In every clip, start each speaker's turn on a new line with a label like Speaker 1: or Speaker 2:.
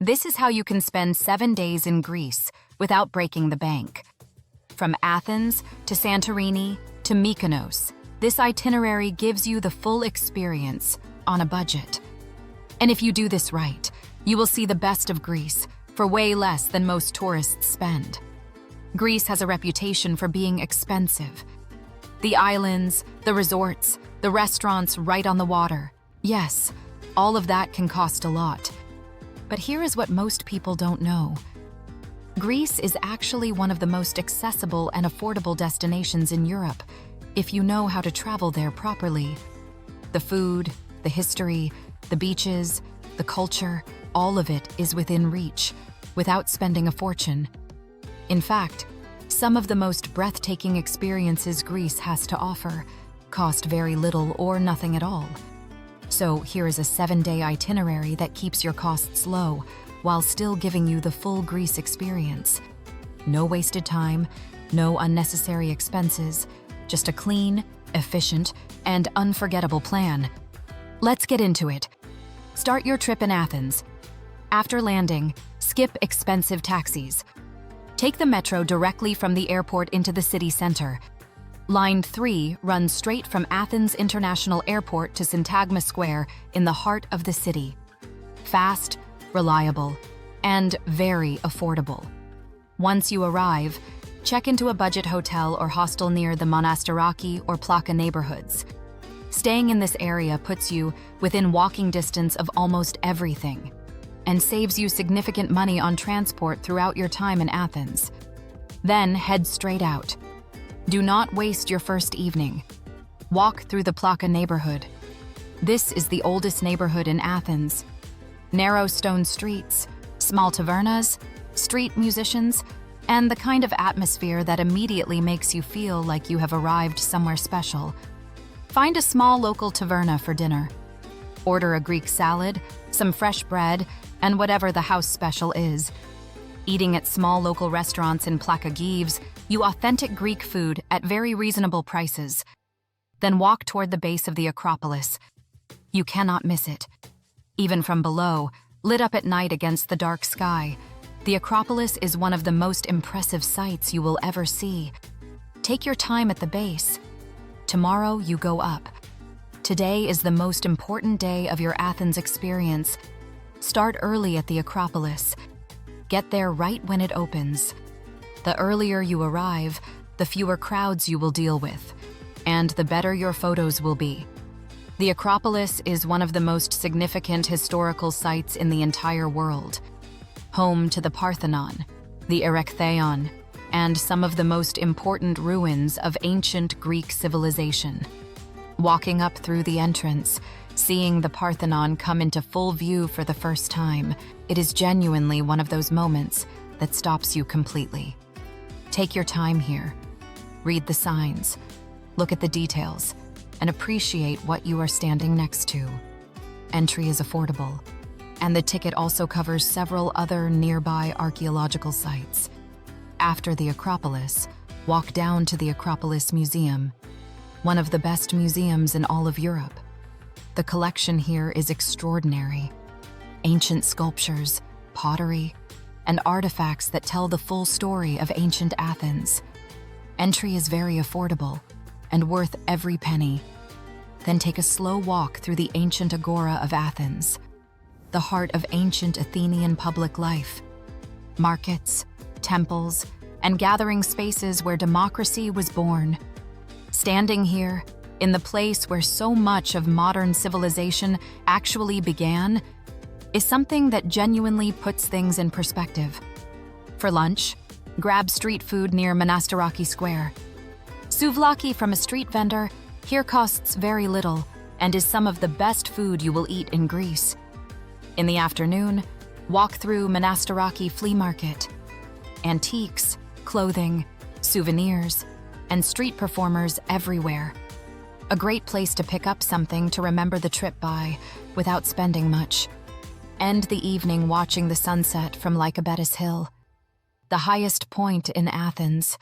Speaker 1: This is how you can spend 7 days in Greece without breaking the bank. From Athens to Santorini to Mykonos, this itinerary gives you the full experience on a budget. And if you do this right, you will see the best of Greece for way less than most tourists spend. Greece has a reputation for being expensive. The islands, the resorts, the restaurants right on the water. Yes, all of that can cost a lot. But here is what most people don't know. Greece is actually one of the most accessible and affordable destinations in Europe, if you know how to travel there properly. The food, the history, the beaches, the culture, all of it is within reach, without spending a fortune. In fact, some of the most breathtaking experiences Greece has to offer cost very little or nothing at all. So here is a 7-day itinerary that keeps your costs low while still giving you the full Greece experience. No wasted time, no unnecessary expenses, just a clean, efficient, and unforgettable plan. Let's get into it. Start your trip in Athens. After landing, skip expensive taxis. Take the metro directly from the airport into the city center. Line 3 runs straight from Athens International Airport to Syntagma Square in the heart of the city. Fast, reliable, and very affordable. Once you arrive, check into a budget hotel or hostel near the Monastiraki or Plaka neighborhoods. Staying in this area puts you within walking distance of almost everything and saves you significant money on transport throughout your time in Athens. Then head straight out. Do not waste your first evening. Walk through the Plaka neighborhood. This is the oldest neighborhood in Athens. Narrow stone streets, small tavernas, street musicians, and the kind of atmosphere that immediately makes you feel like you have arrived somewhere special. Find a small local taverna for dinner. Order a Greek salad, some fresh bread, and whatever the house special is. Eating at small local restaurants in Plaka gives you authentic Greek food at very reasonable prices. Then walk toward the base of the Acropolis. You cannot miss it. Even from below, lit up at night against the dark sky, the Acropolis is one of the most impressive sights you will ever see. Take your time at the base. Tomorrow you go up. Today is the most important day of your Athens experience. Start early at the Acropolis. Get there right when it opens. The earlier you arrive, the fewer crowds you will deal with, and the better your photos will be. The Acropolis is one of the most significant historical sites in the entire world. Home to the Parthenon, the Erechtheion, and some of the most important ruins of ancient Greek civilization. Walking up through the entrance, seeing the Parthenon come into full view for the first time, it is genuinely one of those moments that stops you completely. Take your time here. Read the signs, look at the details, and appreciate what you are standing next to. Entry is affordable, and the ticket also covers several other nearby archaeological sites. After the Acropolis, walk down to the Acropolis Museum, one of the best museums in all of Europe. The collection here is extraordinary. Ancient sculptures, pottery, and artifacts that tell the full story of ancient Athens. Entry is very affordable and worth every penny. Then take a slow walk through the ancient Agora of Athens, the heart of ancient Athenian public life. Markets, temples, and gathering spaces where democracy was born. Standing here, in the place where so much of modern civilization actually began, is something that genuinely puts things in perspective. For lunch, grab street food near Monastiraki Square. Souvlaki from a street vendor here costs very little and is some of the best food you will eat in Greece. In the afternoon, walk through Monastiraki Flea Market. Antiques, clothing, souvenirs, and street performers everywhere. A great place to pick up something to remember the trip by without spending much. End the evening watching the sunset from Lycabettus Hill, the highest point in Athens.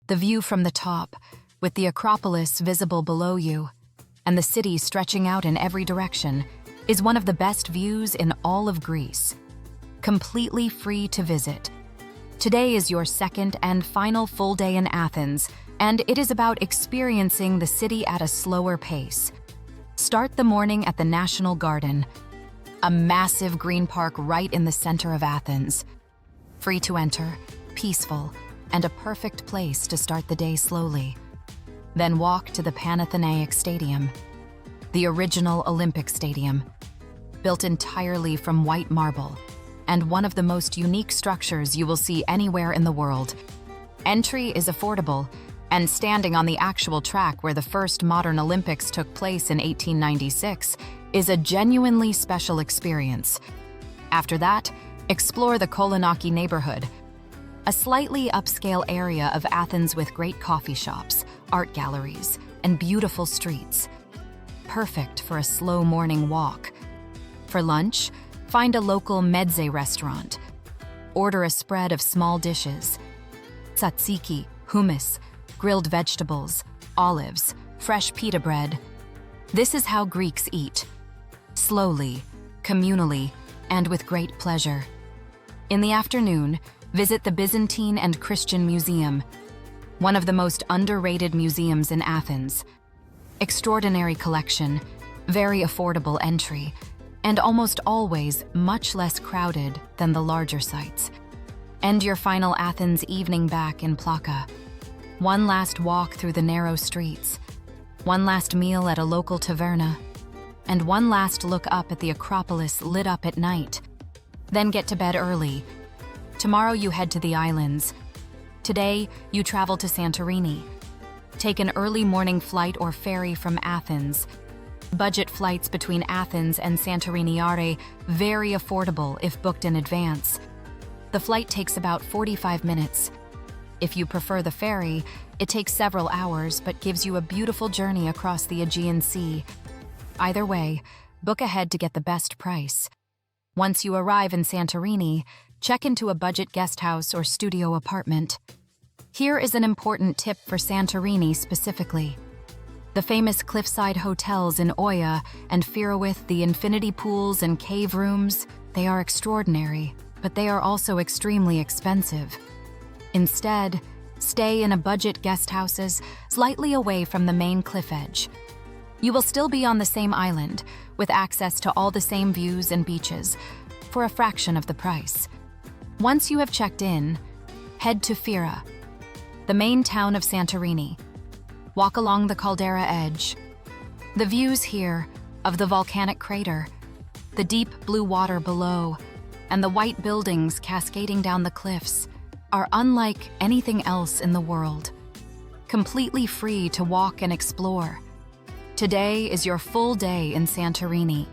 Speaker 1: The view from the top, with the Acropolis visible below you, and the city stretching out in every direction, is one of the best views in all of Greece. completely free to visit. Today is your second and final full day in Athens, and it is about experiencing the city at a slower pace. Start the morning at the National Garden, a massive green park right in the center of Athens. Free to enter, peaceful, and a perfect place to start the day slowly. Then walk to the Panathenaic Stadium, the original Olympic Stadium, built entirely from white marble, and one of the most unique structures you will see anywhere in the world. Entry is affordable, and standing on the actual track where the first modern Olympics took place in 1896 is a genuinely special experience. After that, explore the Kolonaki neighborhood, a slightly upscale area of Athens with great coffee shops, art galleries, and beautiful streets. Perfect for a slow morning walk. For lunch, find a local meze restaurant. Order a spread of small dishes: tzatziki, hummus, grilled vegetables, olives, fresh pita bread. This is how Greeks eat. Slowly, communally, and with great pleasure. In the afternoon, visit the Byzantine and Christian Museum, one of the most underrated museums in Athens. Extraordinary collection, very affordable entry, and almost always much less crowded than the larger sites. End your final Athens evening back in Plaka. One last walk through the narrow streets, one last meal at a local taverna, and one last look up at the Acropolis lit up at night. Then get to bed early. Tomorrow you head to the islands. Today, you travel to Santorini. Take an early morning flight or ferry from Athens. Budget flights between Athens and Santorini are very affordable if booked in advance. The flight takes about 45 minutes. If you prefer the ferry, it takes several hours but gives you a beautiful journey across the Aegean Sea. Either way, book ahead to get the best price. Once you arrive in Santorini, check into a budget guest house or studio apartment. Here is an important tip for Santorini specifically. The famous cliffside hotels in Oia and Firowith, the infinity pools and cave rooms, they are extraordinary, but they are also extremely expensive. Instead, stay in a budget guest houses slightly away from the main cliff edge. You will still be on the same island, with access to all the same views and beaches, for a fraction of the price. Once you have checked in, head to Fira, the main town of Santorini. Walk along the caldera edge. The views here of the volcanic crater, the deep blue water below, and the white buildings cascading down the cliffs are unlike anything else in the world. Completely free to walk and explore. Today is your full day in Santorini,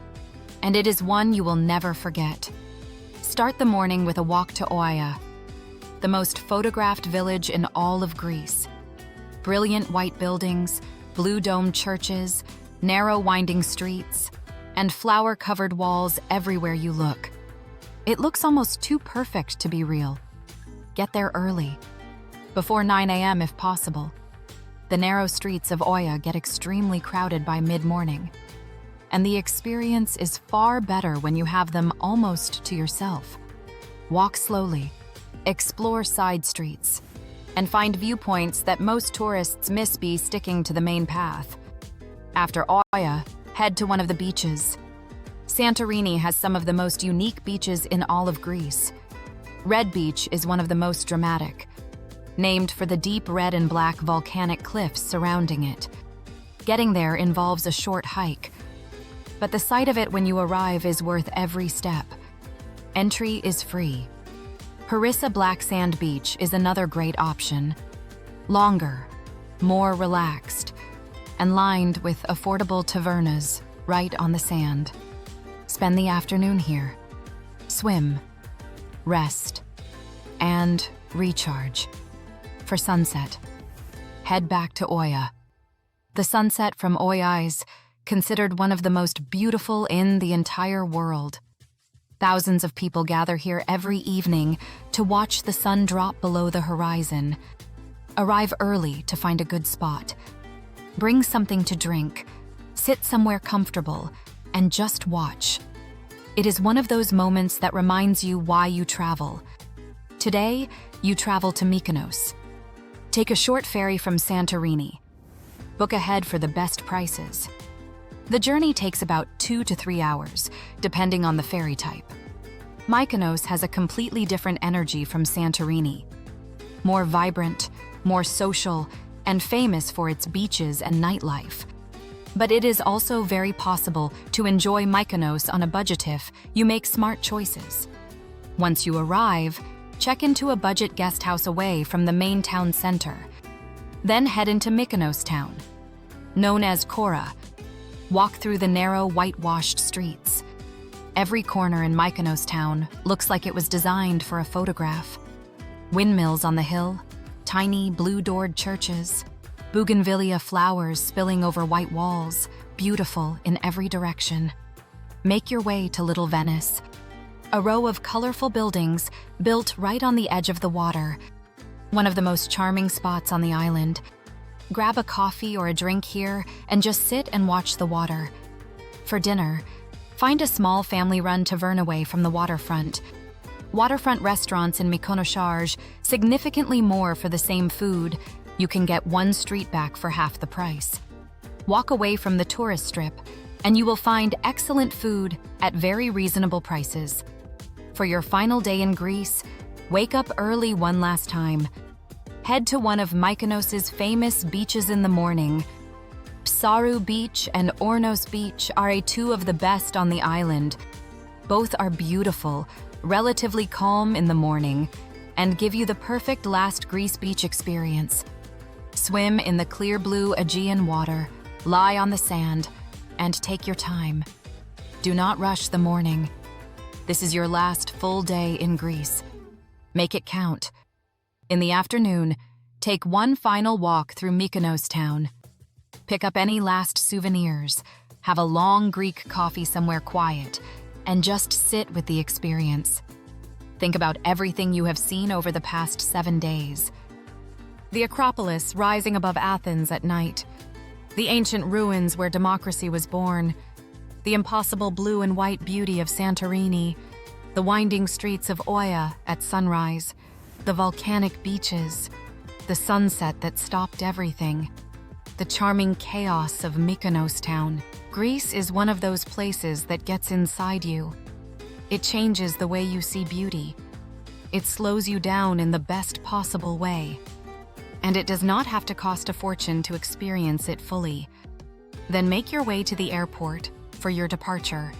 Speaker 1: and it is one you will never forget. Start the morning with a walk to Oia, the most photographed village in all of Greece. Brilliant white buildings, blue domed churches, narrow winding streets, and flower-covered walls everywhere you look. It looks almost too perfect to be real. Get there early, before 9 a.m. if possible. The narrow streets of Oia get extremely crowded by mid-morning, and the experience is far better when you have them almost to yourself. Walk slowly, explore side streets, and find viewpoints that most tourists miss by sticking to the main path. After Oia, head to one of the beaches. Santorini has some of the most unique beaches in all of Greece. Red Beach is one of the most dramatic, named for the deep red and black volcanic cliffs surrounding it. Getting there involves a short hike, but the sight of it when you arrive is worth every step. Entry is free. Harissa Black Sand Beach is another great option. Longer, more relaxed, and lined with affordable tavernas right on the sand. Spend the afternoon here. Swim, rest, and recharge. For sunset, head back to Oia. The sunset from Oia is considered one of the most beautiful in the entire world. Thousands of people gather here every evening to watch the sun drop below the horizon. Arrive early to find a good spot. Bring something to drink, sit somewhere comfortable, and just watch. It is one of those moments that reminds you why you travel. Today, you travel to Mykonos. Take a short ferry from Santorini. Book ahead for the best prices. The journey takes about 2 to 3 hours, depending on the ferry type. Mykonos has a completely different energy from Santorini. More vibrant, more social, and famous for its beaches and nightlife. But it is also very possible to enjoy Mykonos on a budget if you make smart choices. Once you arrive, check into a budget guest house away from the main town center. Then head into Mykonos town, known as Kora. Walk through the narrow, whitewashed streets. Every corner in Mykonos town looks like it was designed for a photograph. Windmills on the hill, tiny blue-doored churches, bougainvillea flowers spilling over white walls, beautiful in every direction. Make your way to Little Venice, a row of colorful buildings built right on the edge of the water, one of the most charming spots on the island. Grab a coffee or a drink here and just sit and watch the water. For dinner, find a small family-run tavern away from the waterfront. Waterfront restaurants in Mykonos charge significantly more for the same food. You can get one street back for half the price. Walk away from the tourist strip, and you will find excellent food at very reasonable prices. For your final day in Greece, wake up early one last time. Head to one of Mykonos's famous beaches in the morning. Psaru Beach and Ornos Beach are two of the best on the island. Both are beautiful, relatively calm in the morning, and give you the perfect last Greece beach experience. Swim in the clear blue Aegean water, lie on the sand, and take your time. Do not rush the morning. This is your last full day in Greece. Make it count. In the afternoon, take one final walk through Mykonos town. Pick up any last souvenirs, have a long Greek coffee somewhere quiet, and just sit with the experience. Think about everything you have seen over the past 7 days. The Acropolis rising above Athens at night. The ancient ruins where democracy was born. The impossible blue and white beauty of Santorini. The winding streets of Oia at sunrise. The volcanic beaches. The sunset that stopped everything. The charming chaos of Mykonos town. Greece is one of those places that gets inside you. It changes the way you see beauty. It slows you down in the best possible way. And it does not have to cost a fortune to experience it fully. Then make your way to the airport for your departure.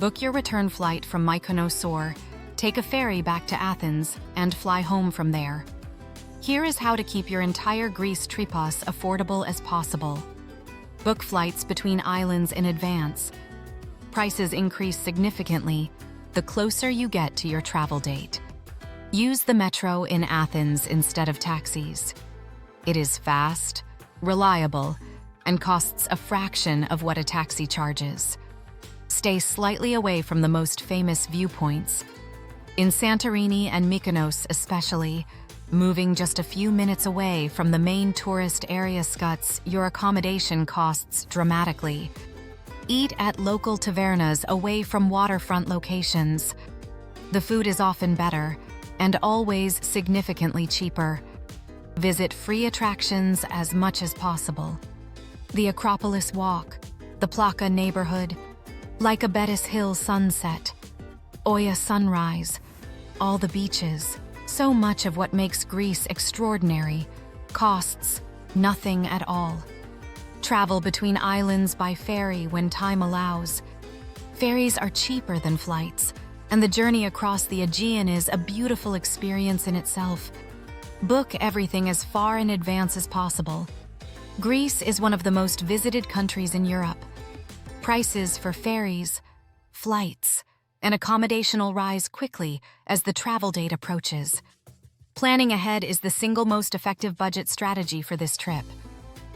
Speaker 1: Book your return flight from Mykonos, take a ferry back to Athens, and fly home from there. Here is how to keep your entire Greece trip as affordable as possible. Book flights between islands in advance. Prices increase significantly the closer you get to your travel date. Use the metro in Athens instead of taxis. It is fast, reliable, and costs a fraction of what a taxi charges. Stay slightly away from the most famous viewpoints. In Santorini and Mykonos especially, moving just a few minutes away from the main tourist area scuts your accommodation costs dramatically. Eat at local tavernas away from waterfront locations. The food is often better and always significantly cheaper. Visit free attractions as much as possible. The Acropolis walk, the Plaka neighborhood, Lycabettus Hill sunset, Oia sunrise, all the beaches. So much of what makes Greece extraordinary costs nothing at all. Travel between islands by ferry when time allows. Ferries are cheaper than flights, and the journey across the Aegean is a beautiful experience in itself. Book everything as far in advance as possible. Greece is one of the most visited countries in Europe. Prices for ferries, flights, and accommodation will rise quickly as the travel date approaches. Planning ahead is the single most effective budget strategy for this trip.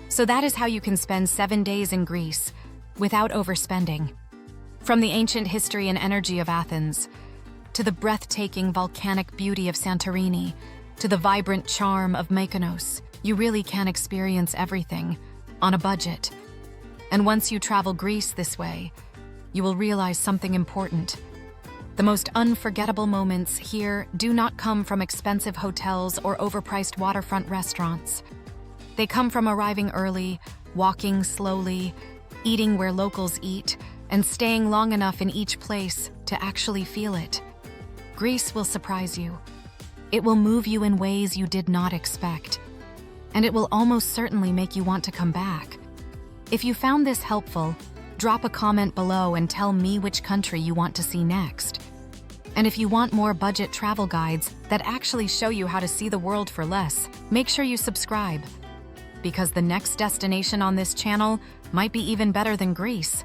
Speaker 1: So that is how you can spend 7 days in Greece without overspending. From the ancient history and energy of Athens, to the breathtaking volcanic beauty of Santorini, to the vibrant charm of Mykonos, you really can experience everything on a budget. And once you travel Greece this way, you will realize something important. The most unforgettable moments here do not come from expensive hotels or overpriced waterfront restaurants. They come from arriving early, walking slowly, eating where locals eat, and staying long enough in each place to actually feel it. Greece will surprise you. It will move you in ways you did not expect. And it will almost certainly make you want to come back. If you found this helpful, drop a comment below and tell me which country you want to see next. And if you want more budget travel guides that actually show you how to see the world for less, make sure you subscribe. Because the next destination on this channel might be even better than Greece.